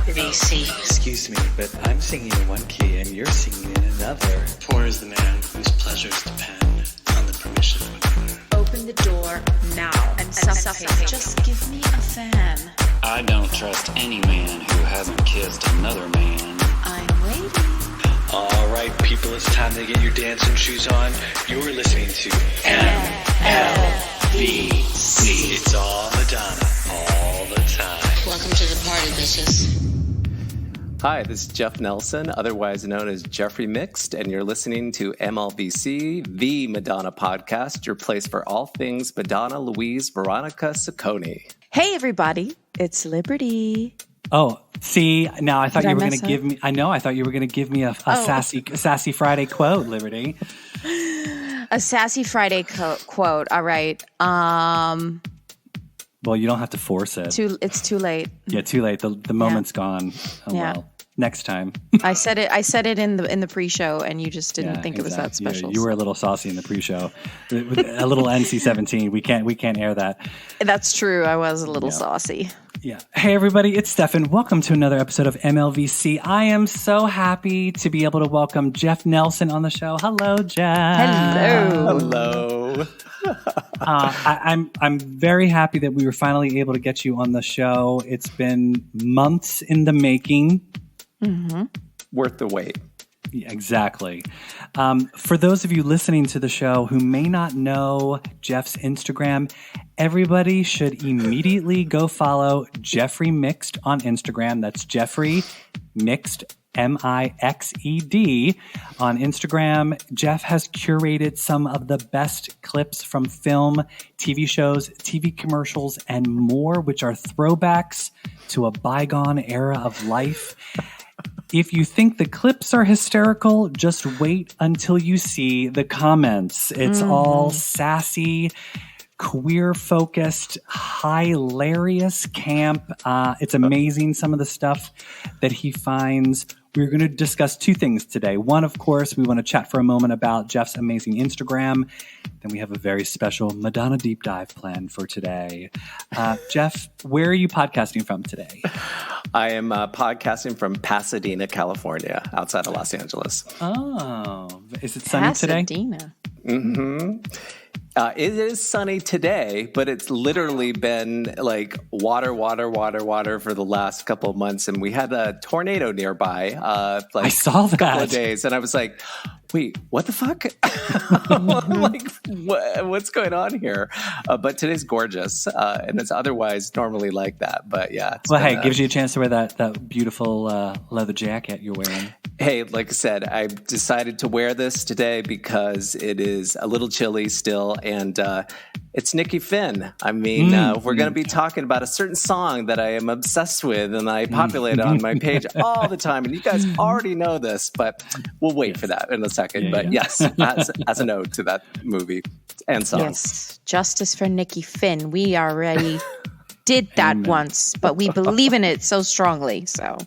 MLVC. Excuse me, but I'm singing in one key and you're singing in another. Poor is the man whose pleasures depend on the permission of another. Open the door now and suffocate. Just give me a fan. I don't trust any man who hasn't kissed another man. I'm waiting. All right, people, it's time to get your dancing shoes on. You're listening to MLVC. It's all Madonna, all the time. Welcome to the party, bitches. Hi, this is Jeff Nelson, otherwise known as JeffreyMixed, and you're listening to MLVC, the Madonna podcast, your place for all things Madonna, Louise, Veronica, Ciccone. Hey, everybody, it's Liberty. Oh, see, now I thought Did you I were going mess to give me, I know, I thought you were going to give me a sassy Friday quote, Liberty. A sassy Friday quote. All right. Well, you don't have to force it. It's too late. Yeah, too late. The moment's gone. Oh, Yeah. well, next time. I said it in the pre-show, and you just didn't think it was that special. Yeah, you were a little saucy in the pre-show. A little NC-17. We can't air that. That's true. I was a little saucy. Yeah. Hey, everybody, it's Stefan. Welcome to another episode of MLVC. I am so happy to be able to welcome Jeff Nelson on the show. Hello, Jeff. Hello. I'm very happy that we were finally able to get you on the show. It's been months in the making. Mm-hmm. Worth the wait. Yeah, exactly. For those of you listening to the show who may not know Jeff's Instagram, everybody should immediately go follow JeffreyMixed on Instagram. That's JeffreyMixed, M-I-X-E-D on Instagram. Jeff has curated some of the best clips from film, TV shows, TV commercials, and more, which are throwbacks to a bygone era of life. If you think the clips are hysterical, just wait until you see the comments. It's all sassy, queer-focused, hilarious camp. It's amazing, some of the stuff that he finds. We're going to discuss two things today. One, of course, we want to chat for a moment about Jeff's amazing Instagram. Then we have a very special Madonna deep dive planned for today. Jeff, where are you podcasting from today? I am podcasting from Pasadena, California, outside of Los Angeles. Oh, is it sunny today? Pasadena. Mm-hmm. It is sunny today, but it's literally been like water for the last couple of months. And we had a tornado nearby. I saw that. A couple of days. And I was like, wait, what the fuck? Like, what's going on here? But today's gorgeous. And it's otherwise normally like that. But yeah. Well, hey, it gives you a chance to wear that beautiful leather jacket you're wearing. Hey, like I said, I decided to wear this today because it is a little chilly still, and it's Nikki Finn. I mean, we're going to be talking about a certain song that I am obsessed with, and I populate on my page all the time, and you guys already know this, but we'll wait for that in a second. Yeah, but yes, as an ode to that movie and song. Yes, justice for Nikki Finn. We already did that once, but we believe in it so strongly. So.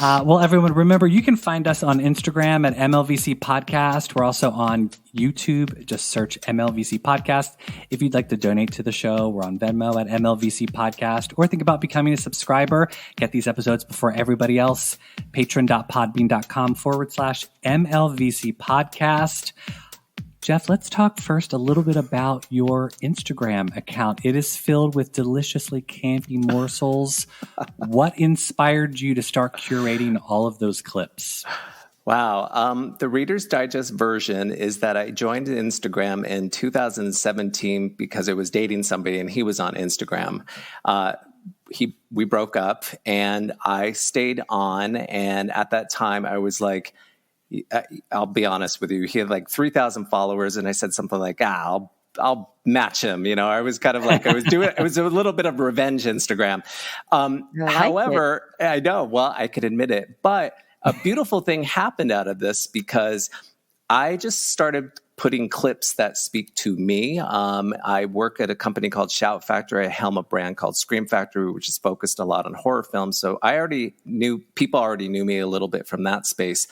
Well, everyone, remember, you can find us on Instagram at MLVC Podcast. We're also on YouTube. Just search MLVC Podcast. If you'd like to donate to the show, we're on Venmo at MLVC Podcast. Or think about becoming a subscriber. Get these episodes before everybody else. Patreon.podbean.com/MLVC Podcast. Jeff, let's talk first a little bit about your Instagram account. It is filled with deliciously campy morsels. What inspired you to start curating all of those clips? Wow. The Reader's Digest version is that I joined Instagram in 2017 because I was dating somebody and he was on Instagram. We broke up and I stayed on. And at that time, I was like, I'll be honest with you. He had like 3,000 followers, and I said something like, I'll match him. You know, I was kind of like, it was a little bit of revenge Instagram. However, I know, well, I could admit it, but a beautiful thing happened out of this because I just started putting clips that speak to me. I work at a company called Shout Factory. I helm a brand called Scream Factory, which is focused a lot on horror films. So people already knew me a little bit from that space.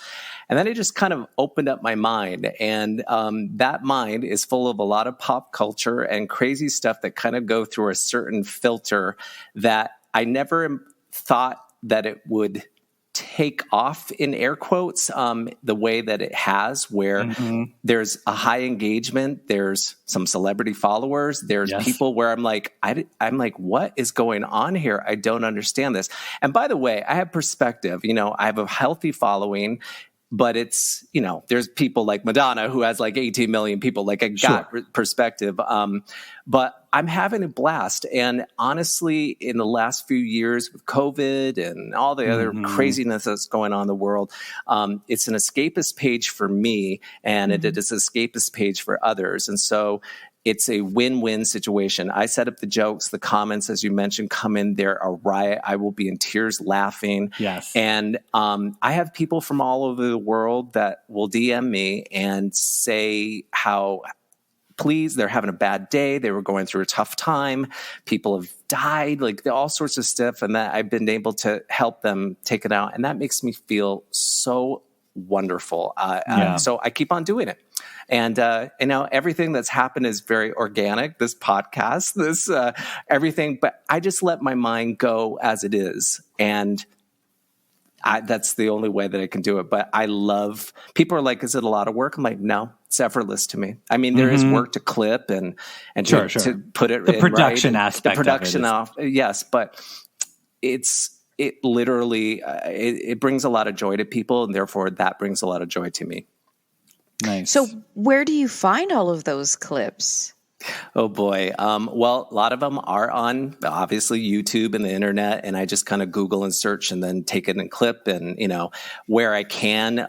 And then it just kind of opened up my mind. And that mind is full of a lot of pop culture and crazy stuff that kind of go through a certain filter that I never thought that it would take off, in air quotes, the way that it has, where there's a high engagement, there's some celebrity followers, there's people where I'm like, what is going on here? I don't understand this. And by the way, I have perspective. I have a healthy following, but it's, there's people like Madonna who has like 18 million people. Like, I got perspective. But I'm having a blast. And honestly, in the last few years with COVID and all the other craziness that's going on in the world, it's an escapist page for me, and it is an escapist page for others. And so it's a win-win situation. I set up the jokes, the comments, as you mentioned, come in there a riot. I will be in tears laughing. Yes. And I have people from all over the world that will DM me and say how pleased they're having a bad day. They were going through a tough time. People have died, like all sorts of stuff. And that I've been able to help them take it out. And that makes me feel so wonderful. So I keep on doing it. And, everything that's happened is very organic, this podcast, this everything. But I just let my mind go as it is. And that's the only way that I can do it. But I love, people are like, is it a lot of work? I'm like, no, it's effortlit to me. I mean, there is work to clip and to put it the in, production right? aspect. The production of it is, yes, but it literally, it brings a lot of joy to people, and therefore that brings a lot of joy to me. Nice. So where do you find all of those clips? Oh boy. Well, a lot of them are on obviously YouTube and the internet, and I just kind of Google and search and then take it in a clip, and where I can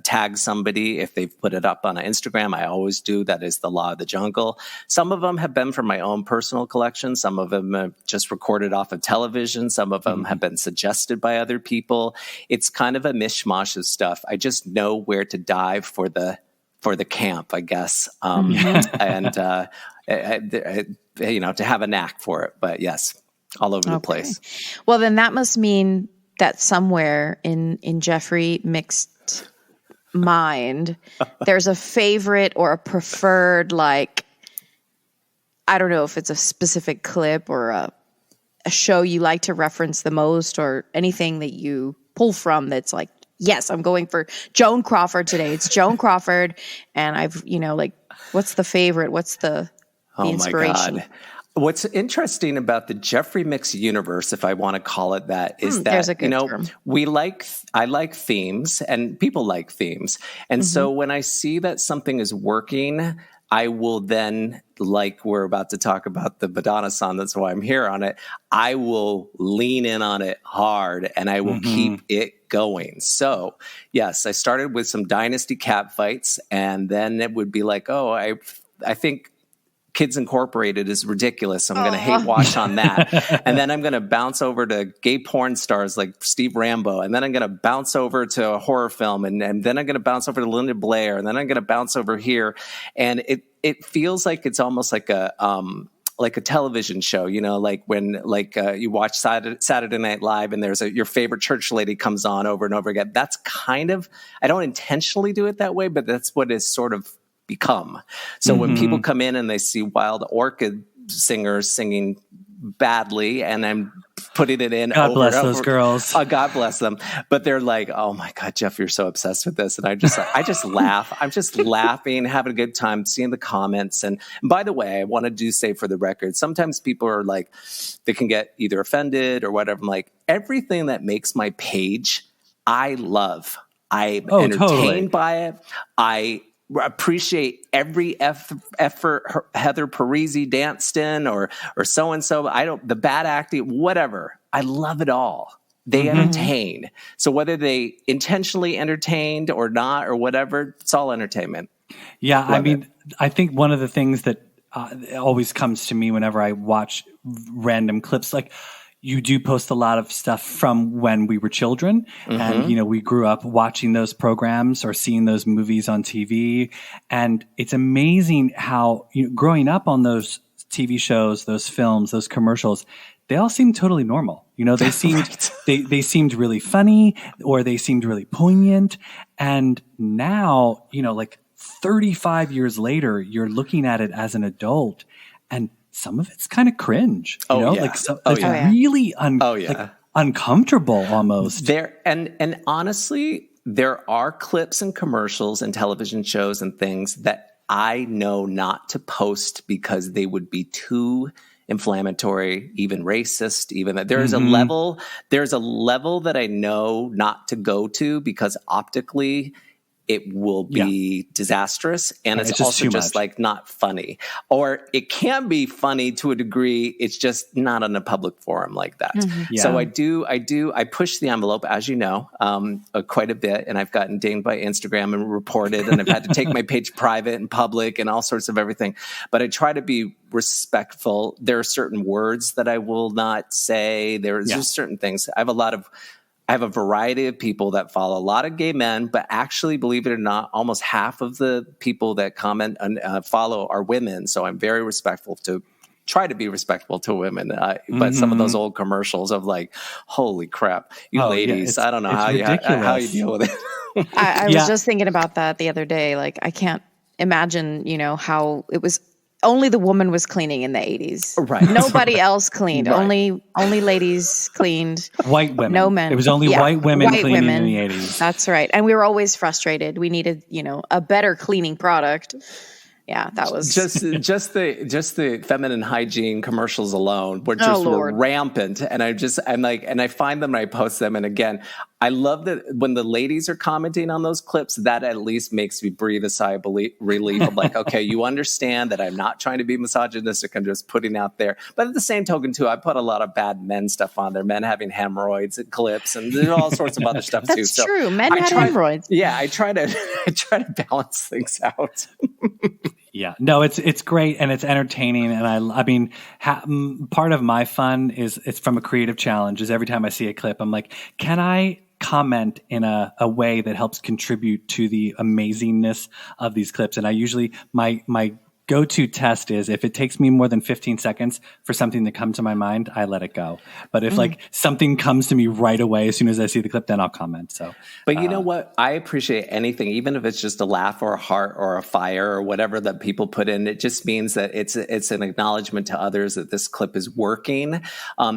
tag somebody if they've put it up on Instagram. I always do. That is the law of the jungle. Some of them have been from my own personal collection. Some of them have just recorded off of television. Some of them have been suggested by other people. It's kind of a mishmash of stuff. I just know where to dive for the camp, I guess, and to have a knack for it. But yes, all over the place. Well, then that must mean that somewhere in JeffreyMixed mind, there's a favorite or a preferred, like, I don't know if it's a specific clip or a show you like to reference the most, or anything that you pull from that's like, yes, I'm going for Joan Crawford today. It's Joan Crawford. And I've, what's the favorite? What's the inspiration? My God. What's interesting about the JeffreyMixed universe, if I want to call it that, is that, there's a good term. I like themes, and people like themes. And so when I see that something is working, I will then, like we're about to talk about the Madonna song, that's why I'm here on it, I will lean in on it hard, and I will keep it going. So, yes, I started with some Dynasty cat fights, and then it would be like, I think Kids Incorporated is ridiculous. I'm going to hate watch on that. And then I'm going to bounce over to gay porn stars like Steve Rambo. And then I'm going to bounce over to a horror film. And then I'm going to bounce over to Linda Blair. And then I'm going to bounce over here. And it feels like it's almost like a television show, like when you watch Saturday Night Live and there's your favorite church lady comes on over and over again. That's kind of, I don't intentionally do it that way, but that's what it's sort of become. So when people come in and they see Wild Orchid singers singing badly, and I'm putting it in. God bless those girls. God bless them. But they're like, oh my God, Jeff, you're so obsessed with this. And I just laugh. I'm just laughing, having a good time, seeing the comments. And by the way, I want to say for the record, sometimes people are like, they can get either offended or whatever. I'm like, everything that makes my page, I love. I'm entertained by it. I appreciate every effort Heather Parisi danced in, or so-and-so. The bad acting, whatever. I love it all. They entertain. So whether they intentionally entertained or not, or whatever, it's all entertainment. Yeah. I think one of the things that always comes to me whenever I watch random clips, like, you do post a lot of stuff from when we were children, and we grew up watching those programs or seeing those movies on TV. And it's amazing how growing up on those TV shows, those films, those commercials, they all seemed totally normal. They seemed they seemed really funny, or they seemed really poignant. And now, like 35 years later, you're looking at it as an adult, and some of it's kind of cringe, really uncomfortable almost. And honestly, there are clips and commercials and television shows and things that I know not to post because they would be too inflammatory, even racist, even that there's a level that I know not to go to because optically it will be disastrous, and it's also just like not funny, or it can be funny to a degree. It's just not on a public forum like that. So I push the envelope, as you know, quite a bit, and I've gotten dinged by Instagram and reported, and I've had to take my page private and public and all sorts of everything. But I try to be respectful. There are certain words that I will not say. There's just certain things. I have a variety of people that follow a lot of gay men, but actually, believe it or not, almost half of the people that comment and follow are women. So I'm very try to be respectful to women. But some of those old commercials of like, holy crap, you ladies, I don't know how you deal with it. I was just thinking about that the other day. Like, I can't imagine, how it was. Only the woman was cleaning in the 80s. Right. Nobody else cleaned. Right. Only ladies cleaned. White women. No men. It was only white women cleaning in the 80s. That's right. And we were always frustrated. We needed, a better cleaning product. Yeah, that was just the feminine hygiene commercials alone were rampant, and I find them and I post them, and again, I love that when the ladies are commenting on those clips, that at least makes me breathe a sigh of relief. I'm like, okay, you understand that I'm not trying to be misogynistic. I'm just putting out there, but at the same token too, I put a lot of bad men stuff on there, men having hemorrhoids and clips, and there's all sorts of other stuff too. That's true. Men had hemorrhoids. Yeah, I try to balance things out. Yeah, no, it's great and it's entertaining, and I mean, part of my fun is it's from a creative challenge. Is every time I see a clip, I'm like, can I comment in a way that helps contribute to the amazingness of these clips? And I usually my go-to test is if it takes me more than 15 seconds for something to come to my mind, I let it go. But if like something comes to me right away as soon as I see the clip, then I'll comment. So, but you know what? I appreciate anything, even if it's just a laugh or a heart or a fire or whatever that people put in. It just means that it's an acknowledgement to others that this clip is working.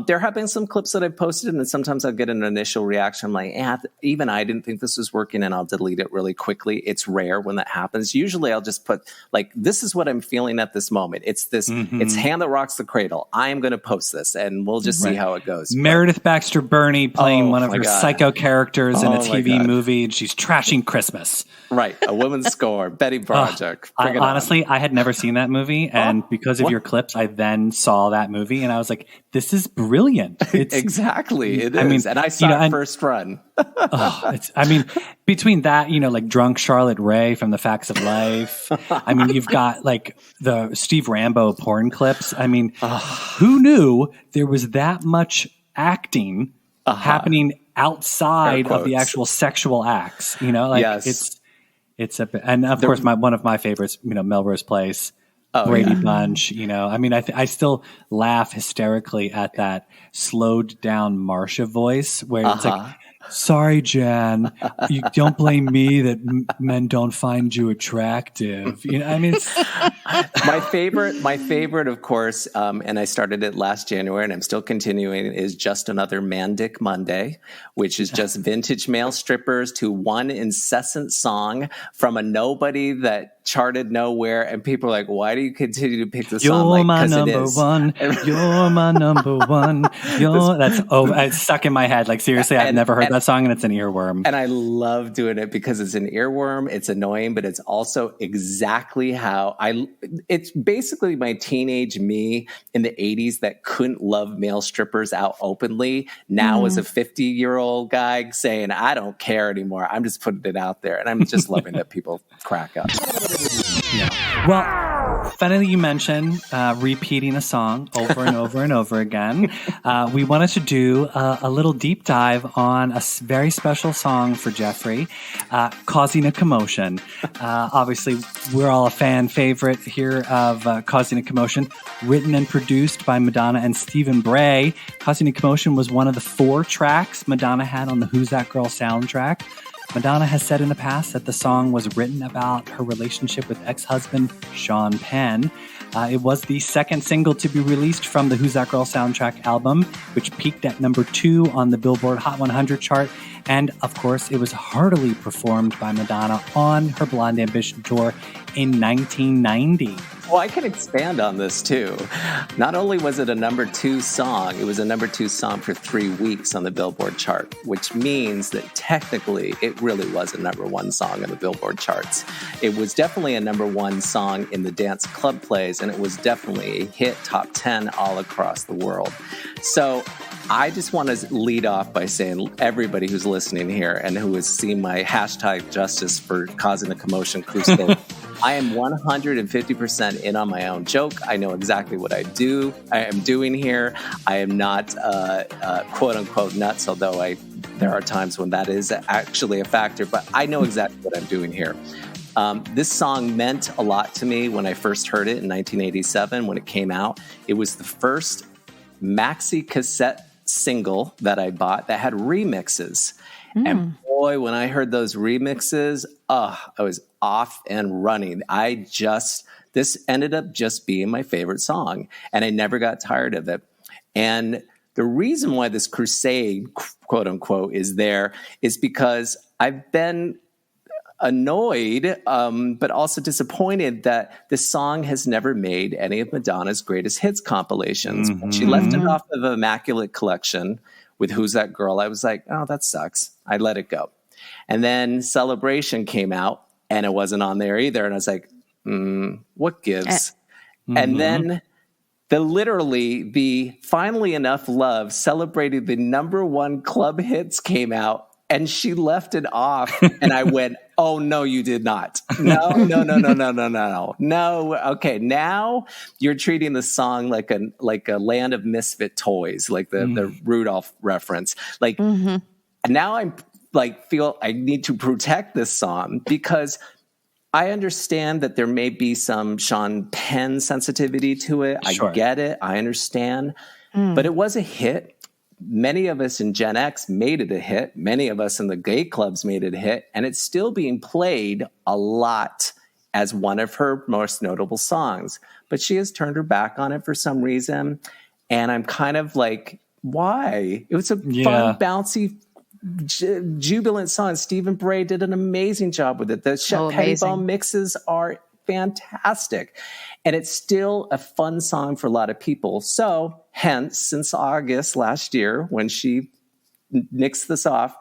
There have been some clips that I've posted, and then sometimes I'll get an initial reaction. I'm like, even I didn't think this was working, and I'll delete it really quickly. It's rare when that happens. Usually I'll just put like, this is what I'm feeling at this moment. It's this, it's Hand That Rocks the Cradle. I am going to post this, and we'll just see how it goes. Meredith Baxter Burney playing one of her psycho characters in a TV movie, and she's trashing Christmas. Right. A Woman's Score, Betty Project. Honestly, I had never seen that movie, and because of your clips, I then saw that movie, and I was like, this is brilliant. It's, exactly. It is. I mean, and I saw it first run. Between that, like drunk Charlotte Rae from The Facts of Life. I mean, you've got like the Steve Rambo porn clips. I mean, who knew there was that much acting happening outside of the actual sexual acts? It's a, and of course, one of my favorites, Melrose Place. Brady Bunch, I mean, I still laugh hysterically at that slowed down Marcia voice where it's like, sorry, Jan, you don't blame me that men don't find you attractive. I mean, it's my favorite, of course, and I started it last January and I'm still continuing, is Just Another Man Dick Monday, which is just vintage male strippers to one incessant song from a nobody that charted nowhere, and people are like, why do you continue to pick the song? You're my number one. You're my number one. It's stuck in my head. Like, seriously, I've never heard that song, and it's an earworm. And I love doing it because it's an earworm. It's annoying, but it's also exactly how it's basically my teenage me in the 80s that couldn't love male strippers out openly. Now as a 50-year-old guy saying, I don't care anymore. I'm just putting it out there. And I'm just loving that people crack up. Yeah. Well, funny that you mentioned repeating a song over and over and over again. We wanted to do a little deep dive on a very special song for Jeffrey, Causing a Commotion. Obviously, we're all a fan favorite here of Causing a Commotion, written and produced by Madonna and Stephen Bray. Causing a Commotion was one of the 4 tracks Madonna had on the Who's That Girl soundtrack. Madonna has said in the past that the song was written about her relationship with ex-husband Sean Penn. It was the second single to be released from the Who's That Girl soundtrack album, which peaked at number 2 on the Billboard Hot 100 chart. And, of course, it was heartily performed by Madonna on her Blonde Ambition tour in 1990. Well, I can expand on this, too. Not only was it a number 2 song, it was a number 2 song for 3 weeks on the Billboard chart, which means that technically it really was a number 1 song in the Billboard charts. It was definitely a number 1 song in the dance club plays, and it was definitely a hit top 10 all across the world. So I just want to lead off by saying everybody who's listening here and who has seen my hashtag justice for causing a commotion crusade, I am 150% in on my own joke. I know exactly what I am doing here. I am not quote unquote nuts, although there are times when that is actually a factor, but I know exactly what I'm doing here. This song meant a lot to me when I first heard it in 1987 when it came out. It was the first maxi cassette single that I bought that had remixes. And boy, when I heard those remixes, I was off and running. This ended up just being my favorite song, and I never got tired of it. And the reason why this crusade, quote unquote, is there is because I've been annoyed, but also disappointed that this song has never made any of Madonna's greatest hits compilations. When she left it off of Immaculate Collection with Who's That Girl, I was like, oh, that sucks. I let it go. And then Celebration came out, and it wasn't on there either. And I was like, what gives? And then the Finally Enough Love celebrating the number 1 club hits came out, and she left it off. And I went, oh, no, you did not. No. Okay, now you're treating the song like a land of misfit toys, like the Rudolph reference. Like, now I'm feel I need to protect this song because I understand that there may be some Sean Penn sensitivity to it. Sure. I get it. I understand. But it was a hit. Many of us in Gen X made it a hit. Many of us in the gay clubs made it a hit. And it's still being played a lot as one of her most notable songs. But she has turned her back on it for some reason. And I'm kind of like, why? It was a fun, bouncy, jubilant song. Stephen Bray did an amazing job with it. The Shep Pettibone mixes are fantastic. And it's still a fun song for a lot of people. So, hence, since August last year, when she nixed this off,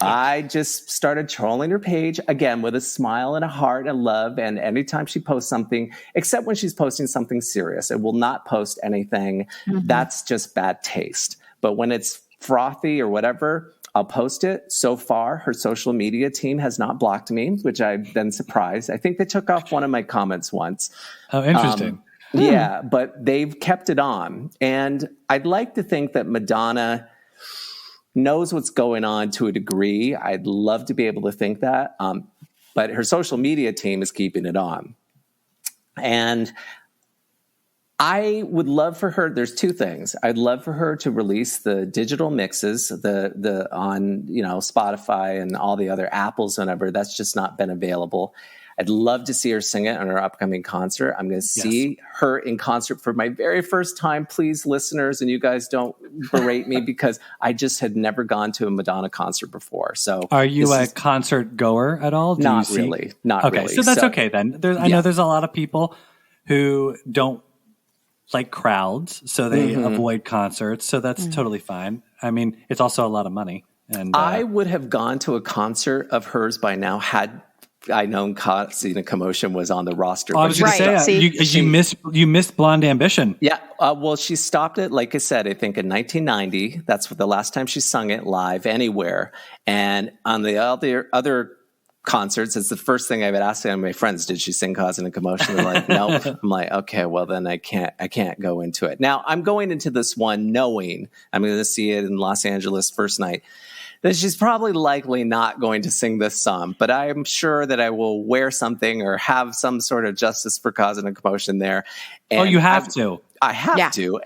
I just started trolling her page again with a smile and a heart and love. And anytime she posts something, except when she's posting something serious, I will not post anything. That's just bad taste. But when it's frothy or whatever, I'll post it. So far, her social media team has not blocked me, which I've been surprised. I think they took off one of my comments once. Oh, interesting. Yeah, but they've kept it on. And I'd like to think that Madonna knows what's going on to a degree. I'd love to be able to think that. But her social media team is keeping it on. And I would love for her. There's 2 things. I'd love for her to release the digital mixes, the on Spotify and all the other Apples, whenever. That's just not been available. I'd love to see her sing it on her upcoming concert. I'm going to see her in concert for my very first time. Please, listeners, and you guys don't berate me because I just had never gone to a Madonna concert before. So, are you a concert goer at all? Not really. Not really. Okay, so that's okay then. I know there's a lot of people who don't like crowds, so they avoid concerts. So that's totally fine. I mean, it's also a lot of money. And I would have gone to a concert of hers by now had I known Commotion was on the roster. I was going to say, you missed Blonde Ambition. Yeah. Well, she stopped it, like I said, I think in 1990. That's the last time she sung it live anywhere. And on the other concerts, it's the first thing I would ask my friends, did she sing Causing a Commotion? They're like, no. I'm like, okay, well then I can't go into it. Now I'm going into this one knowing I'm going to see it in Los Angeles first night, that she's probably likely not going to sing this song, but I'm sure that I will wear something or have some sort of justice for Causing a Commotion there. And you have to. I have to.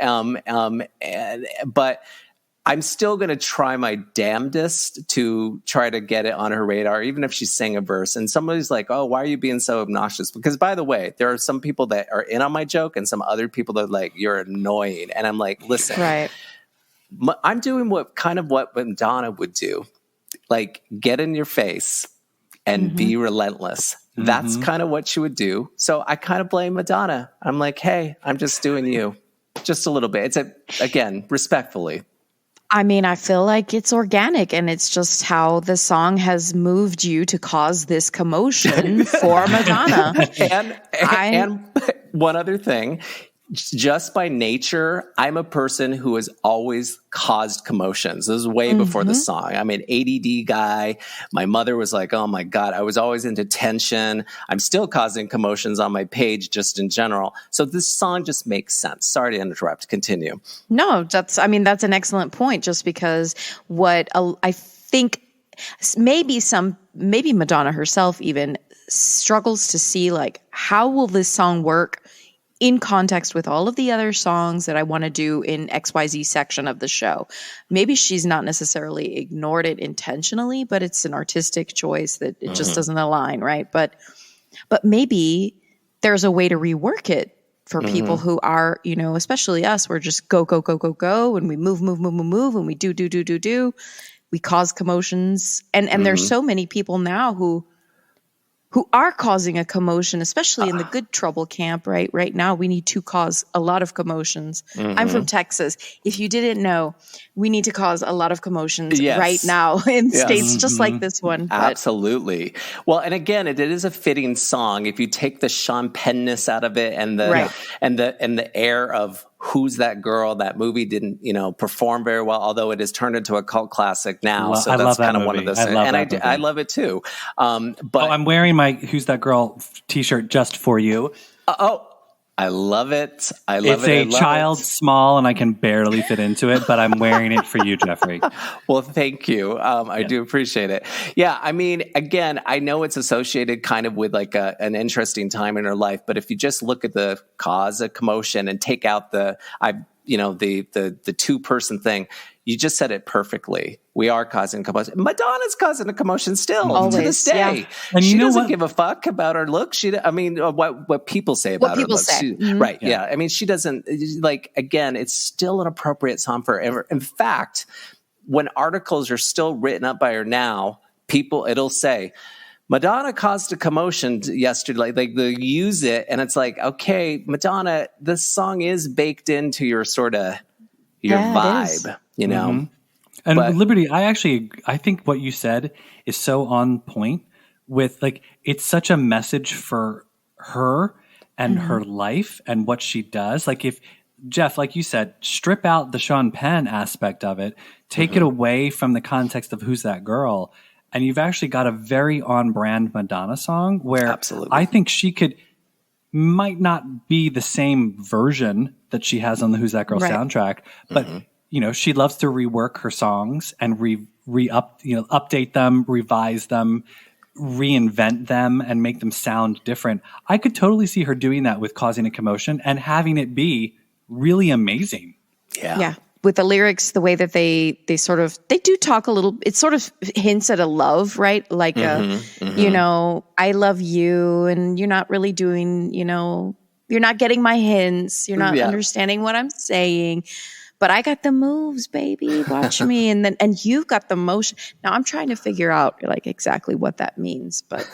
But I'm still going to try my damnedest to try to get it on her radar, even if she sang a verse. And somebody's like, oh, why are you being so obnoxious? Because, by the way, there are some people that are in on my joke and some other people that are like, you're annoying. And I'm like, listen, Right. I'm doing what Madonna would do. Like, get in your face and be relentless. That's kind of what she would do. So I kind of blame Madonna. I'm like, hey, I'm just doing you just a little bit. Again, respectfully. I mean, I feel like it's organic, and it's just how the song has moved you to cause this commotion for Madonna. And one other thing, just by nature, I'm a person who has always caused commotions. This is way before the song. I'm an ADD guy. My mother was like, oh my God, I was always into tension. I'm still causing commotions on my page just in general. So this song just makes sense. Sorry to interrupt. Continue. No, that's an excellent point, just because I think maybe Madonna herself even struggles to see, like, how will this song work in context with all of the other songs that I want to do in XYZ section of the show. Maybe she's not necessarily ignored it intentionally, but it's an artistic choice that it just doesn't align, right? But maybe there's a way to rework it for people who are, especially us, we're just go, go, go, go, go, and we move, and we do. We cause commotions. And there's so many people now who are causing a commotion, especially in the good trouble camp, right? Right now, we need to cause a lot of commotions. I'm from Texas. If you didn't know, we need to cause a lot of commotions right now in states just like this one. Absolutely. Well, and again, it is a fitting song. If you take the Sean Penn-ness out of it and the air of Who's That Girl? That movie didn't, perform very well, although it has turned into a cult classic now. Well, so that's kind of one of those things. And I love it too. But I'm wearing my Who's That Girl t-shirt just for you. I love it. It's a child small, and I can barely fit into it, but I'm wearing it for you, Jeffrey. Well, thank you. I do appreciate it. Yeah, I mean, again, I know it's associated kind of with like an interesting time in her life, but if you just look at the cause of commotion and take out the two-person thing, you just said it perfectly. We are causing commotion. Madonna's causing a commotion still Always, to this day. yeah. And she doesn't what? give a fuck about her look. What people say about her look. Right. Yeah. I mean, she doesn't, like, again, it's still an appropriate song for her. In fact, when articles are still written up by her now, it'll say, Madonna caused a commotion yesterday. Like they use it, and it's like, okay, Madonna, this song is baked into your sort of your vibe, And Liberty, I think what you said is so on point with, like, it's such a message for her and her life and what she does. Like, if Jeff, like you said, strip out the Sean Penn aspect of it, take it away from the context of Who's That Girl, and you've actually got a very on-brand Madonna song where I think might not be the same version that she has on the Who's That Girl soundtrack, but she loves to rework her songs and update them, revise them, reinvent them, and make them sound different. I could totally see her doing that with Causing a Commotion and having it be really amazing. Yeah. With the lyrics, the way that they do talk a little, it sort of hints at a love, right? Like, I love you, and you're not really doing, you're not getting my hints. You're not understanding what I'm saying. But I got the moves, baby. Watch me. And you've got the motion. Now I'm trying to figure out like exactly what that means, but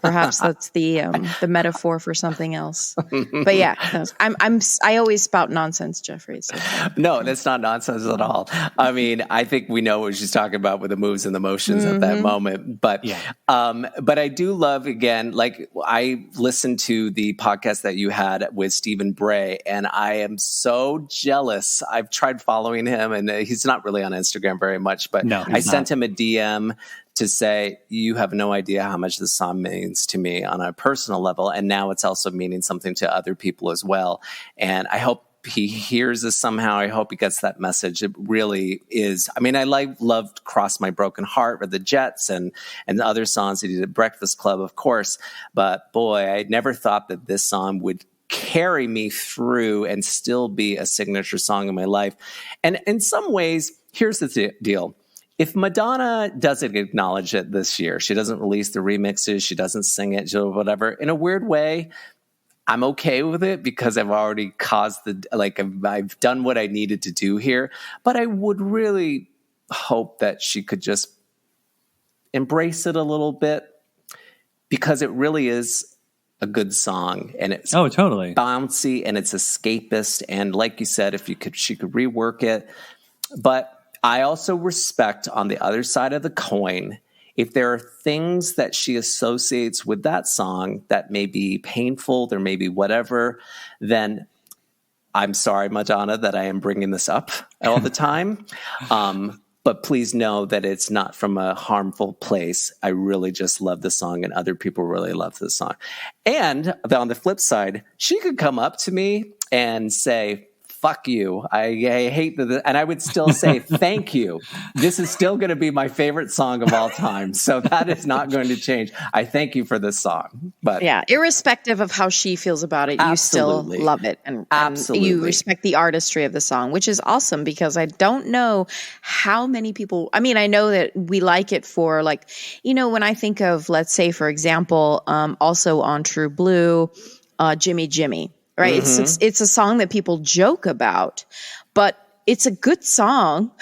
perhaps that's the metaphor for something else. But yeah, I always spout nonsense, Jeffrey. So. No, that's not nonsense at all. I mean, I think we know what she's talking about with the moves and the motions at that moment. But but I do love, again, like I listened to the podcast that you had with Stephen Bray, and I am so jealous. I've tried following him, and he's not really on Instagram very much, but I sent him a DM to say, you have no idea how much this song means to me on a personal level. And now it's also meaning something to other people as well. And I hope he hears this somehow. I hope he gets that message. It really is. I mean, I loved Cross My Broken Heart with the Jets and the other songs that he did at Breakfast Club, of course. But boy, I never thought that this song would carry me through and still be a signature song in my life. And in some ways, here's the deal. If Madonna doesn't acknowledge it this year, she doesn't release the remixes, she doesn't sing it, whatever, in a weird way, I'm okay with it because I've already I've done what I needed to do here. But I would really hope that she could just embrace it a little bit, because it really is a good song, and it's totally bouncy and it's escapist. And like you said, she could rework it. But I also respect, on the other side of the coin, if there are things that she associates with that song that may be painful, there may be whatever, then I'm sorry, Madonna, that I am bringing this up all the time. But please know that it's not from a harmful place. I really just love the song, and other people really love the song. And on the flip side, she could come up to me and say, fuck you. I hate the, and I would still say, thank you. This is still going to be my favorite song of all time. So that is not going to change. I thank you for this song. But yeah, irrespective of how she feels about it, you still love it. And you respect the artistry of the song, which is awesome, because I don't know how many people, I mean, I know that we like it for, like, you know, when I think of, let's say, for example, also on True Blue, Jimmy Jimmy. Right. Mm-hmm. It's a song that people joke about, but it's a good song.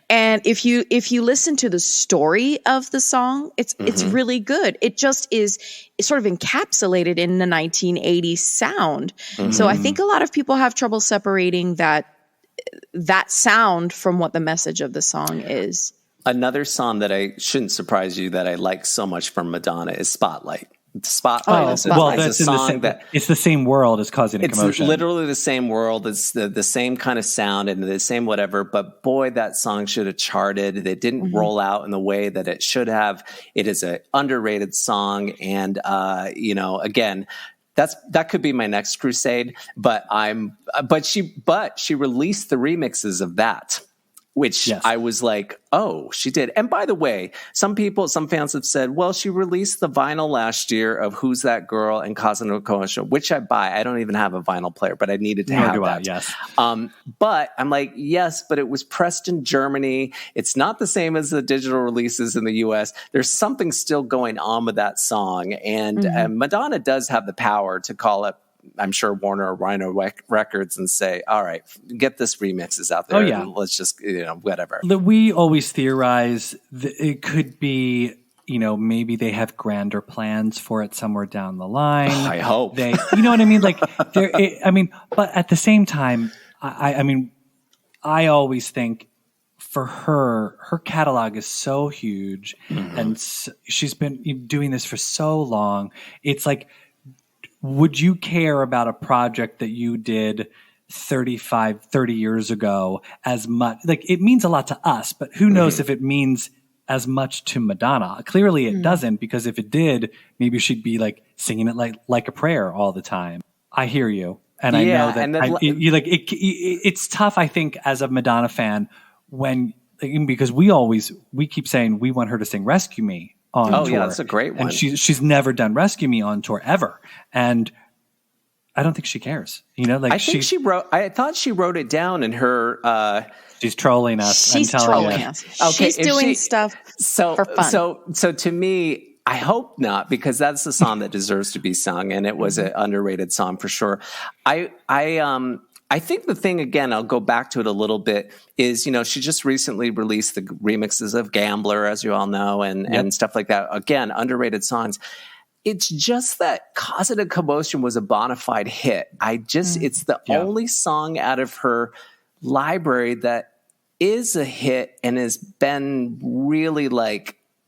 And if you listen to the story of the song, it's really good. It just is sort of encapsulated in the 1980s sound. Mm-hmm. So I think a lot of people have trouble separating that sound from what the message of the song is. Another song that I shouldn't surprise you that I like so much from Madonna is Spotlight. Spotlight is a song that it's the same world as Causing a Commotion. It's literally the same world. It's the same kind of sound and the same whatever. But boy, that song should have charted. It didn't roll out in the way that it should have. It is an underrated song, and again, that could be my next crusade. But she released the remixes of that, which I was like, oh, she did. And by the way, some fans have said, well, she released the vinyl last year of Who's That Girl and Causing a Commotion, which I buy. I don't even have a vinyl player, but I needed to have that. Yes. But I'm like, yes, but it was pressed in Germany. It's not the same as the digital releases in the US. There's something still going on with that song. And Madonna does have the power to call up, I'm sure, Warner or Rhino Records and say, all right, get this remixes out there. Let's just, whatever. We always theorize that it could be, maybe they have grander plans for it somewhere down the line. I hope. You know what I mean? Like, but at the same time, I always think for her catalog is so huge, and she's been doing this for so long. It's like, would you care about a project that you did 30 years ago as much? Like, it means a lot to us, but who knows if it means as much to Madonna? Clearly it doesn't, because if it did, maybe she'd be like singing it like a prayer all the time. I hear you. And I know that it's tough, I think, as a Madonna fan, because we keep saying we want her to sing Rescue Me on tour. Yeah, that's a great one. And she's never done Rescue Me on tour ever. And I don't think she cares. I thought she wrote it down in her she's trolling us. She's trolling us. Okay, she's doing stuff for fun. So to me, I hope not, because that's a song that deserves to be sung, and it was an underrated song for sure. I think the thing, again, I'll go back to it a little bit, is, she just recently released the remixes of Gambler, as you all know, and stuff like that. Again, underrated songs. It's just that Causing a Commotion was a bona fide hit. It's the only song out of her library that is a hit and has been really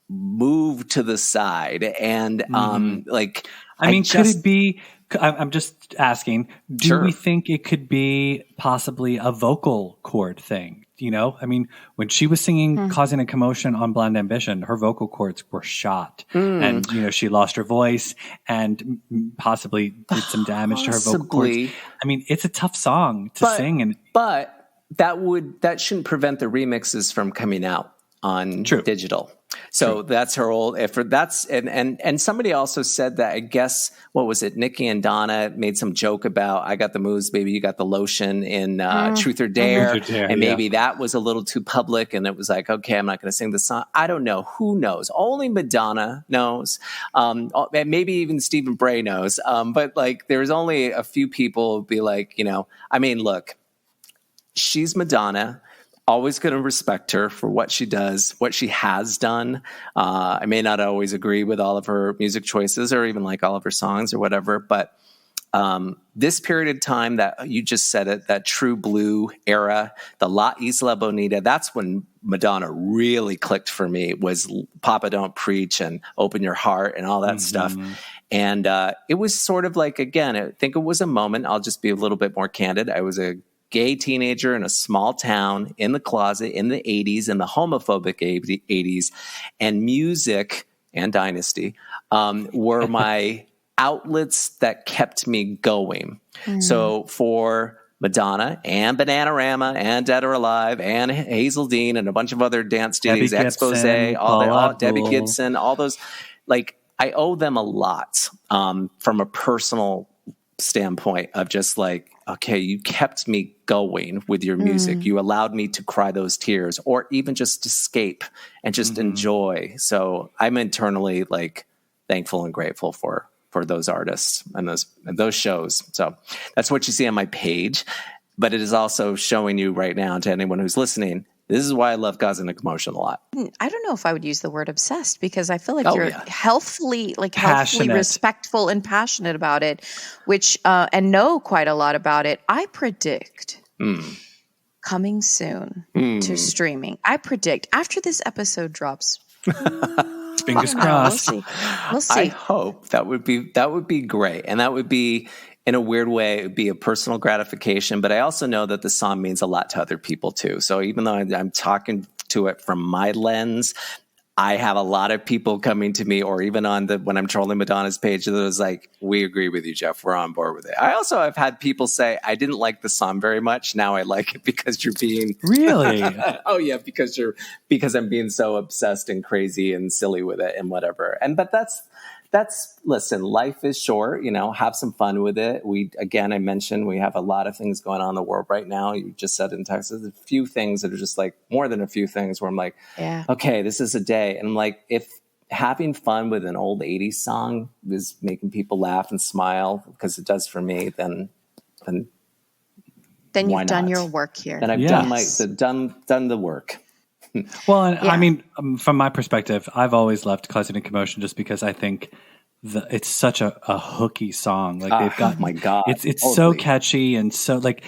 moved to the side. And could it be? I'm just asking, do we think it could be possibly a vocal cord thing? When she was singing Causing a Commotion on Blonde Ambition, her vocal cords were shot. And, she lost her voice and possibly did some damage to her vocal cords. It's a tough song to sing. But that shouldn't prevent the remixes from coming out. on True. digital. So that's her old effort. And somebody also said that, I guess, what was it? Nikki and Donna made some joke about, I got the moves, baby, you got the lotion in Truth or Dare. Truth or Dare, and maybe that was a little too public. And it was like, okay, I'm not going to sing the song. I don't know. Who knows? Only Madonna knows. And maybe even Stephen Bray knows. But like, there's only a few people who be like, I mean, look, she's Madonna. Always going to respect her for what she does, what she has done. I may not always agree with all of her music choices or even like all of her songs or whatever, but this period of time that you just said it, that true blue era, the La Isla Bonita, that's when Madonna really clicked for me, was Papa Don't Preach and Open Your Heart and all that stuff. And it was sort of like, again, I think it was a moment. I'll just be a little bit more candid. I was a gay teenager in a small town in the closet in the 80s, in the homophobic 80s, and music and Dynasty were my outlets that kept me going. So for Madonna and Bananarama and Dead or Alive and Hazel Dean and a bunch of other dance studios, Expose, Debbie Gibson, all those, like, I owe them a lot from a personal standpoint of just like, okay, you kept me going with your music. You allowed me to cry those tears or even just escape and just enjoy. So I'm internally like thankful and grateful for those artists and those shows. So that's what you see on my page, but it is also showing you right now, to anyone who's listening, this is why I love Cause and Commotion a lot. I don't know if I would use the word obsessed, because I feel like you're Passionate. healthfully respectful and passionate about it, which and know quite a lot about it. I predict coming soon to streaming. I predict after this episode drops. Fingers crossed. We'll see. I hope that would be great, and that would be, in a weird way, it would be a personal gratification. But I also know that the song means a lot to other people too. So even though I'm talking to it from my lens, I have a lot of people coming to me, or even when I'm trolling Madonna's page, that was like, we agree with you, Jeff. We're on board with it. I also have had people say, I didn't like the song very much. Now I like it because you're being Really? Oh yeah, because I'm being so obsessed and crazy and silly with it and whatever. But listen, life is short, have some fun with it. I mentioned we have a lot of things going on in the world right now. You just said in Texas, a few things that are just like more than a few things where I'm like, okay, this is a day. And I'm like, if having fun with an old 80s song is making people laugh and smile, because it does for me, then you've done your work here. Then I've done the work. Well, and I mean, from my perspective, I've always loved Cause and Commotion just because I think it's such a hooky song. Like they've got, my God, it's totally. so catchy, and so like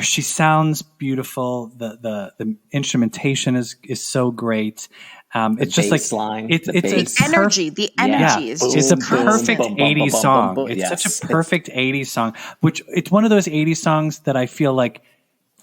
she sounds beautiful. The instrumentation is so great. It's just like line, it's energy. The energy is just it's a perfect 80s song. It's such a perfect 80s song, which it's one of those 80s songs that I feel like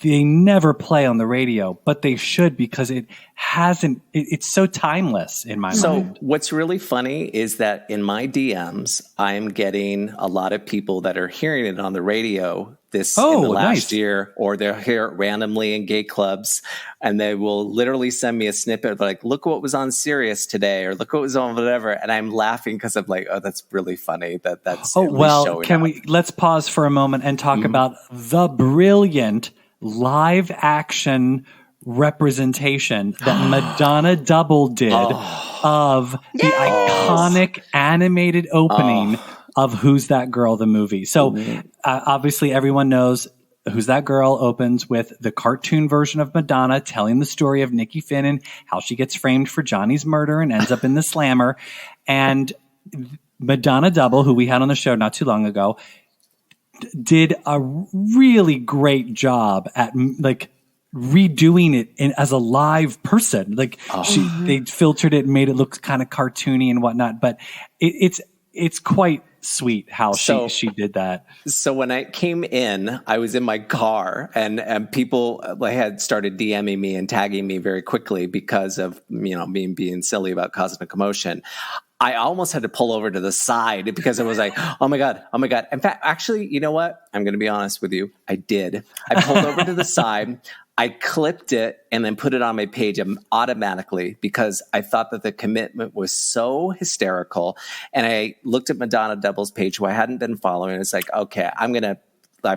they never play on the radio, but they should, because it's so timeless in my mind. So what's really funny is that in my DMs, I'm getting a lot of people that are hearing it on the radio in the last year, or they'll hear it randomly in gay clubs, and they will literally send me a snippet like, look what was on Sirius today, or look what was on whatever. And I'm laughing because I'm like, oh, that's really funny that's let's pause for a moment and talk about the brilliant live action representation that Madonna Double did of the iconic animated opening of Who's That Girl, the movie. So obviously everyone knows Who's That Girl opens with the cartoon version of Madonna telling the story of Nikki Finn and how she gets framed for Johnny's murder and ends up in the slammer. And Madonna Double, who we had on the show not too long ago, did a really great job at like redoing it as a live person. Like they filtered it and made it look kind of cartoony and whatnot, but it's quite sweet how she did that. So when I came in, I was in my car and people had started DMing me and tagging me very quickly because of, me being silly about causing a commotion. I almost had to pull over to the side because it was like, oh my God. In fact, actually, you know what? I'm going to be honest with you. I did. I pulled over to the side. I clipped it and then put it on my page automatically because I thought that the commitment was so hysterical. And I looked at Madonna Double's page, who I hadn't been following. It's like, okay, I'm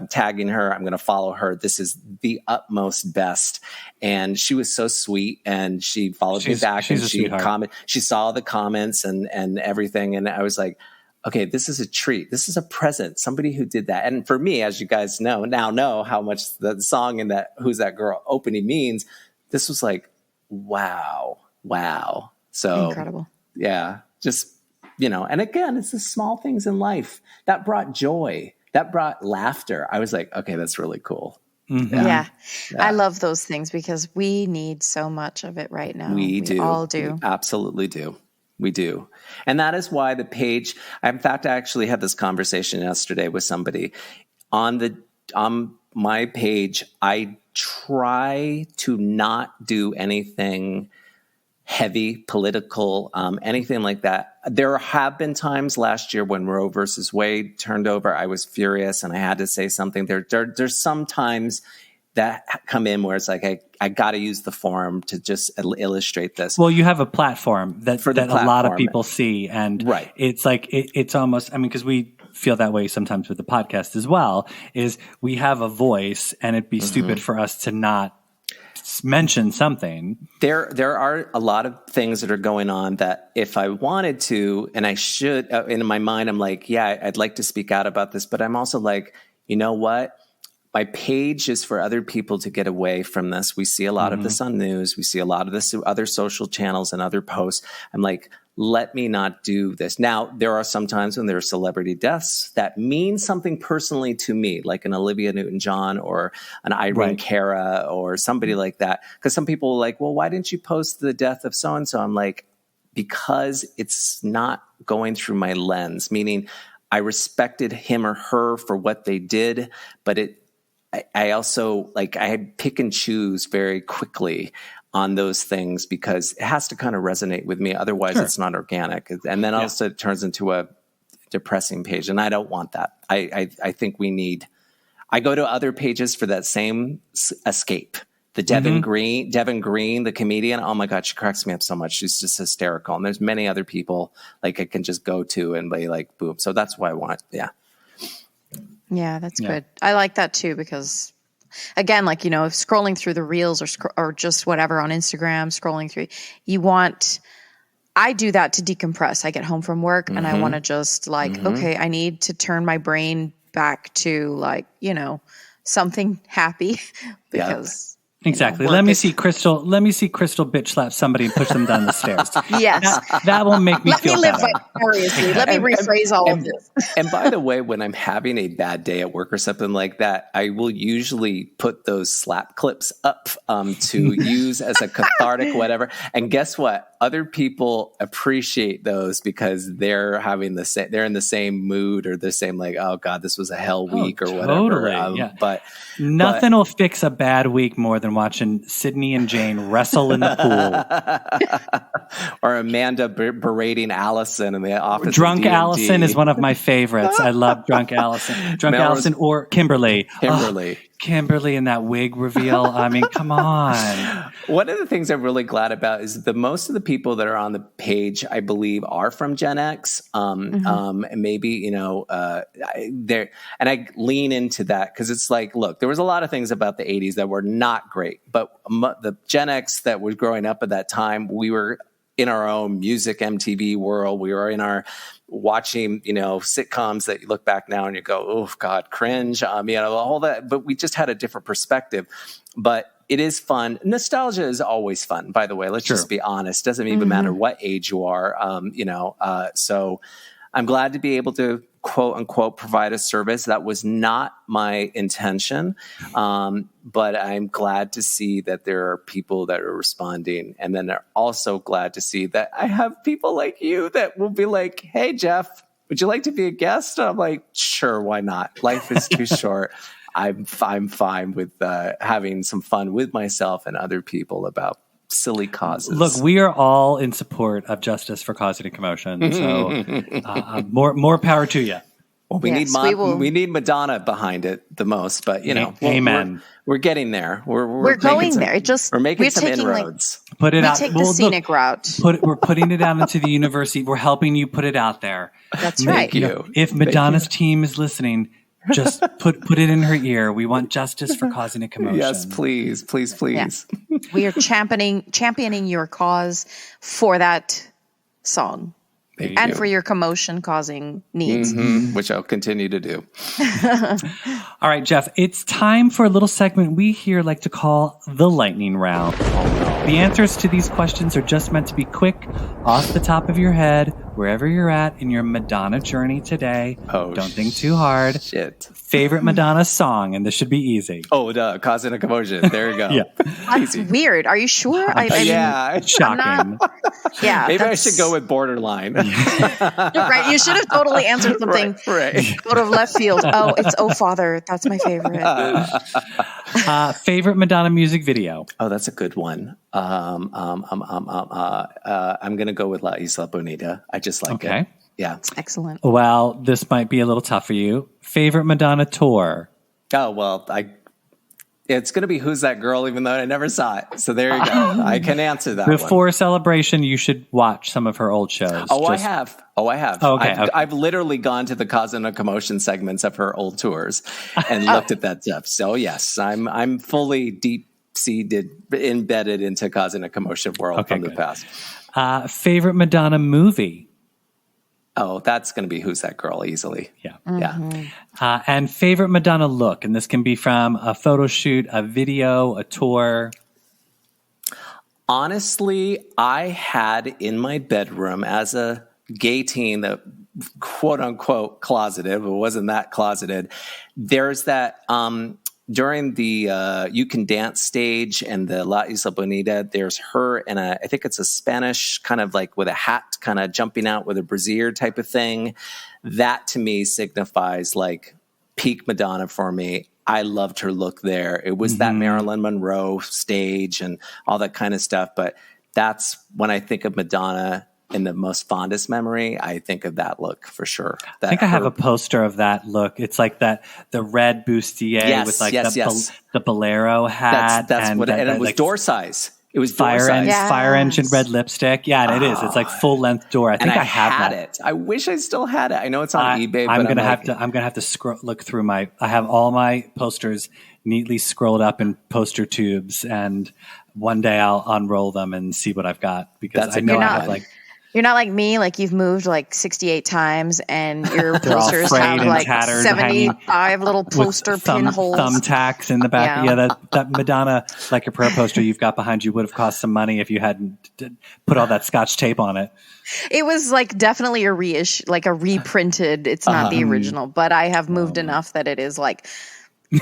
tagging her. I'm going to follow her. This is the utmost best. And she was so sweet, and she followed me back, and she commented. She saw the comments and everything. And I was like, okay, this is a treat. This is a present. Somebody who did that. And for me, as you guys know how much the song and that Who's That Girl opening means. This was like, wow. So incredible. Yeah. Just, and again, it's the small things in life that brought joy. That brought laughter. I was like, okay, that's really cool. Mm-hmm. Yeah. I love those things because we need so much of it right now. We all do. We absolutely do. We do. And that is why the page, in fact, I actually had this conversation yesterday with somebody on my page. I try to not do anything heavy, political, anything like that. There have been times last year when Roe versus Wade turned over. I was furious and I had to say something. There's some times that come in where it's like, I got to use the forum to just illustrate this. Well, you have a platform that a lot of people see. And right. It's like, it's almost, because we feel that way sometimes with the podcast as well, is we have a voice, and it'd be stupid for us to not mention something. There are a lot of things that are going on that if I wanted to, and I should, in my mind, I'm like, yeah, I'd like to speak out about this, but I'm also like, you know what? My page is for other people to get away from this. We see a lot of this on news. We see a lot of this through other social channels and other posts. I'm like, let me not do this. Now, there are some times when there are celebrity deaths that mean something personally to me, like an Olivia Newton-John or an Irene Cara or somebody like that. Because some people are like, well, why didn't you post the death of so-and-so? I'm like, because it's not going through my lens, meaning I respected him or her for what they did, but I also I pick and choose very quickly on those things because it has to kind of resonate with me. Otherwise, it's not organic. And then also it turns into a depressing page. And I don't want that. I think I go to other pages for that same escape. The Devin Green, the comedian. Oh my God, she cracks me up so much. She's just hysterical. And there's many other people I can just go to and be like, boom. So that's why I want it. Yeah. Yeah, that's good. I like that too because, again, scrolling through the reels or just whatever on Instagram, scrolling through, I do that to decompress. I get home from work and I want to just okay, I need to turn my brain back to something happy because. Exactly. Let me see Crystal bitch slap somebody and push them down the stairs. Yes. That will make me feel better. Let me live vicariously. Let me rephrase all of this. And by the way, when I'm having a bad day at work or something like that, I will usually put those slap clips up to use as a cathartic whatever. And guess what? Other people appreciate those because they're having they're in the same mood or the same oh God, this was a hell week or whatever. Totally. But nothing will fix a bad week more than watching Sydney and Jane wrestle in the pool. Or Amanda berating Allison in the office. Drunk Allison is one of my favorites. I love Drunk Allison. Allison or Kimberly. Kimberly and that wig reveal. I mean, come on. One of the things I'm really glad about is that most of the people that are on the page, I believe, are from Gen X. And maybe, they're, and I lean into that because it's like, look, there was a lot of things about the 80s that were not great, but the Gen X that was growing up at that time, we were in our own music MTV world. We were in our watching, sitcoms that you look back now and you go, oh God, cringe. All that, but we just had a different perspective. But it is fun. Nostalgia is always fun, by the way. Let's just be honest. Doesn't even matter what age you are. So I'm glad to be able to quote unquote provide a service. That was not my intention. But I'm glad to see that there are people that are responding. And then they're also glad to see that I have people like you that will be like, hey, Jeff, would you like to be a guest? And I'm like, sure, why not? Life is too short. I'm fine with having some fun with myself and other people about silly causes. Look, we are all in support of justice for causing a commotion. So more power to you. Well, we Yes, we need Madonna behind it the most, but Amen. We're getting there. We're going there. We're making some taking, inroads. Put it we out. take the scenic route. We're putting it out into the universe. We're helping you put it out there. That's right. Thank you. If Madonna's team is listening, just put it in her ear. We want justice for causing a commotion. Yes, please. Yeah. We are championing your cause for that song. Thank And you. for your commotion causing needs. Which I'll continue to do. All right, Jeff, it's time for a little segment we here like to call the lightning round. The answers to these questions are just meant to be quick, off the top of your head, wherever you're at in your Madonna journey today. Don't think too hard. Shit. Favorite Madonna song, and this should be easy. Oh, duh, causing a commotion. There you go. Yeah. That's weird. Are you sure? Yeah. Shocking. Yeah. Maybe I should go with borderline. Right. You should have totally answered something right. out of left field. Oh, it's Oh Father. That's my favorite. Favorite Madonna music video? Oh, that's a good one. I'm going to go with La Isla Bonita. I just like it. Yeah. Excellent. Well, this might be a little tough for you. Favorite Madonna tour? Oh, well, it's going to be Who's That Girl, even though I never saw it. So there you go. I can answer that Before one. Celebration, you should watch some of her old shows. I have. Oh, okay. I've literally gone to the Causing a Commotion segments of her old tours and looked at that stuff. So yes, I'm fully deep-seated, embedded into Causing a Commotion world from the past. Favorite Madonna movie? Oh, that's going to be Who's That Girl easily. Yeah. Mm-hmm. Yeah. And favorite Madonna look? And this can be from a photo shoot, a video, a tour. Honestly, I had in my bedroom as a gay teen that quote unquote closeted, but wasn't that closeted. There's that during the You Can Dance stage and the La Isla Bonita, there's her and I think it's a Spanish kind of like with a hat kind of jumping out with a brassiere type of thing. That to me signifies like peak Madonna for me. I loved her look there. It was that Marilyn Monroe stage and all that kind of stuff. But that's when I think of Madonna in the most fondest memory, I think of that look for sure. I think I have a poster of that look. It's like the red bustier with like the bolero hat. And it was door size. It was fire engine red lipstick. Yeah, and it is. It's like full length door. I think I have it. I wish I still had it. I know it's on eBay. I'm gonna have to look through I have all my posters neatly scrolled up in poster tubes, and one day I'll unroll them and see what I've got because I know I have like. You're not like me, like you've moved like 68 times and your posters have like 75 little poster pinholes. Thumbtacks in the back. Yeah, that Madonna Like a Prayer poster you've got behind you would have cost some money if you hadn't put all that Scotch tape on it. It was like definitely a reprinted. It's not the original, but I have moved enough that it is like,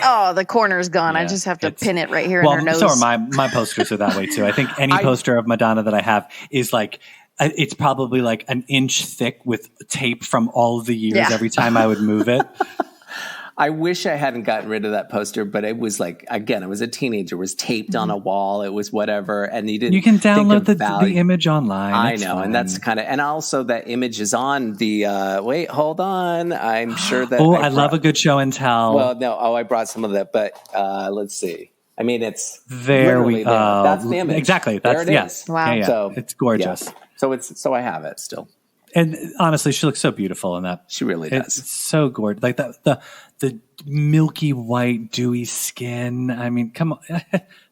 oh, the corner's gone. I just have to pin it right here in her nose. So are my posters are that way too. I think any poster of Madonna that I have is like, it's probably like an inch thick with tape from all of the years every time I would move it. I wish I hadn't gotten rid of that poster, but it was like, again, I was a teenager. It was taped on a wall. It was whatever. And you can download the image online. I know. Fine. And that's and also that image is on the, wait, hold on. I'm sure that. I love a good show and tell. Well, no. I brought some of that, but let's see. I mean, it's there. That's the image. Exactly. That's yes. Wow. Yeah. So it's gorgeous. Yeah. So I have it still. And honestly, she looks so beautiful in that. She really does. It's so gorgeous. Like the milky white, dewy skin. I mean, come on.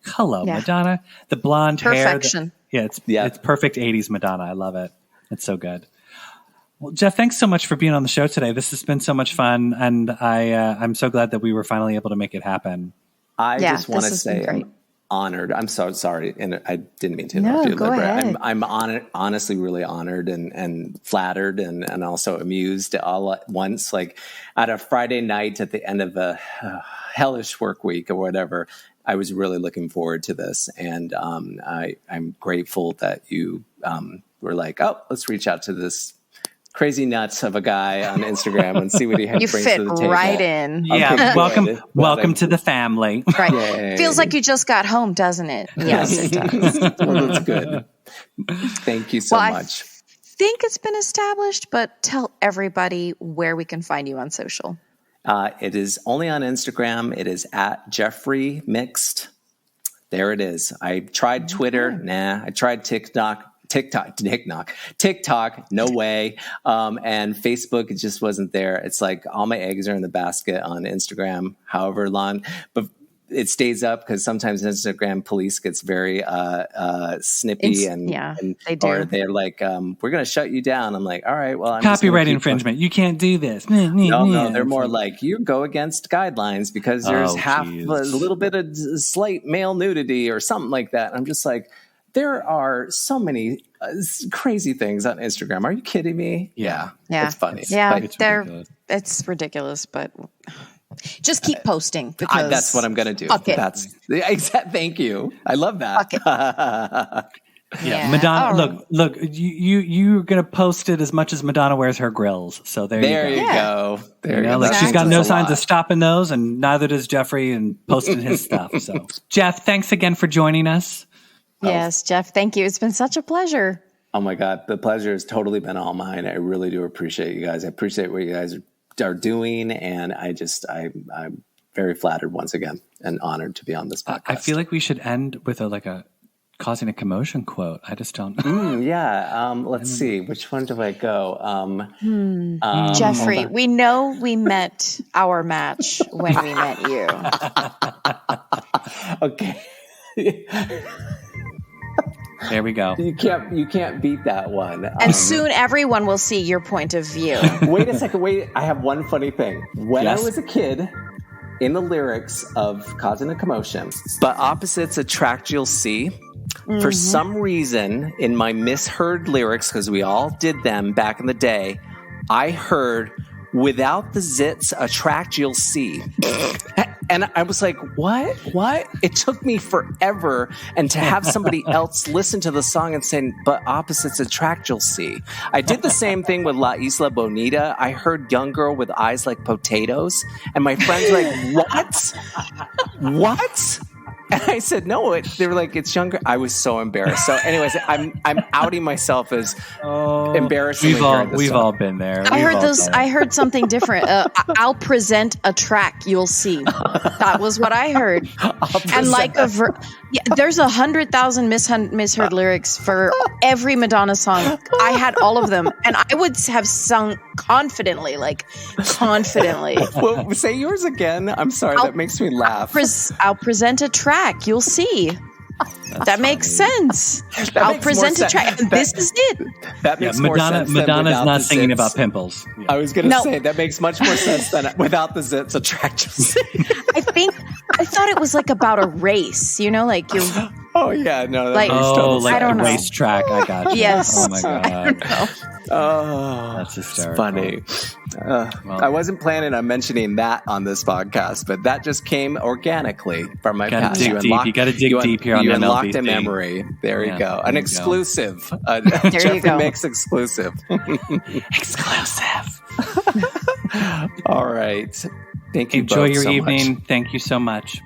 Hello, Madonna. The blonde Perfection. hair. It's perfect 80s Madonna. I love it. It's so good. Well, Jeff, thanks so much for being on the show today. This has been so much fun, and I'm so glad that we were finally able to make it happen. I just want to say I'm honored. I'm so sorry, and I didn't mean to interrupt you. Go ahead. I'm honored, honestly, really honored and flattered and also amused all at once. Like at a Friday night at the end of a hellish work week or whatever, I was really looking forward to this, and I'm grateful that you were like, oh, let's reach out to this crazy nuts of a guy on Instagram and see what he brings to the table. You fit right in. Yeah, welcome to the family. Right. Yay. Feels like you just got home, doesn't it? Yes, it does. Well, that's good. Thank you so much. think it's been established, but tell everybody where we can find you on social. It is only on Instagram. It is at JeffreyMixed. There it is. I tried Twitter. Nah. I tried TikTok. No way. And Facebook, it just wasn't there. It's like all my eggs are in the basket on Instagram, however long, but it stays up because sometimes Instagram police gets very snippy and they do. Or they're like, we're going to shut you down. I'm like, all right, well, I'm copyright infringement. You can't do this. No, they're more like you go against guidelines because there's a little bit of slight male nudity or something like that. I'm just like, there are so many crazy things on Instagram. Are you kidding me? Yeah. It's funny. It's ridiculous, but just keep posting because that's what I'm going to do. Thank you. I love that. Yeah, Madonna. Look. You're going to post it as much as Madonna wears her grills. So there you go. There you go. Like she's got no signs of stopping those, and neither does Jeffrey and posting his stuff. So, Jeff, thanks again for joining us. Yes, Jeff, thank you. It's been such a pleasure. Oh my God, the pleasure has totally been all mine. I really do appreciate you guys. I appreciate what you guys are doing, and I'm very flattered once again and honored to be on this podcast. I feel like we should end with a causing a commotion quote. I just don't. Let's see. Which one do I go? Jeffrey, we know we met our match when we met you. Okay. There we go. You can't beat that one. And soon everyone will see your point of view. Wait a second. I have one funny thing. When I was a kid, in the lyrics of Causing a Commotion, but opposites attract, you'll see. For some reason, in my misheard lyrics, because we all did them back in the day, I heard, without the zits attract, you'll see. And I was like, what? It took me forever. And to have somebody else listen to the song and say, but opposites attract, you'll see. I did the same thing with La Isla Bonita. I heard young girl with eyes like potatoes. And my friends were like, what? And I said, no, they were like, it's younger. I was so embarrassed. So anyways, I'm outing myself as embarrassing. We've all been there. I heard something different. I'll present a track. You'll see. That was what I heard. And like there's 100,000 misheard lyrics for every Madonna song. I had all of them. And I would have sung confidently. Well, say yours again. I'm sorry. That makes me laugh. I'll present a track. You'll see. That makes sense. I'll present a track. This is it. That makes more sense. Madonna's not singing about pimples. Yeah. I was going to say that makes much more sense than without the zits attract. I thought it was like about a race. Like you're. Oh yeah, no. Like I don't know. Racetrack. I got you. Yes. Oh my God. I don't know. Oh, that's hysterical. Funny. I wasn't planning on mentioning that on this podcast, but that just came organically from my past. You got to dig deep here on you the unlocked a memory. There you go. An exclusive. JeffreyMixed exclusive. Exclusive. All right. Thank you. Enjoy both your so evening. much. Thank you so much.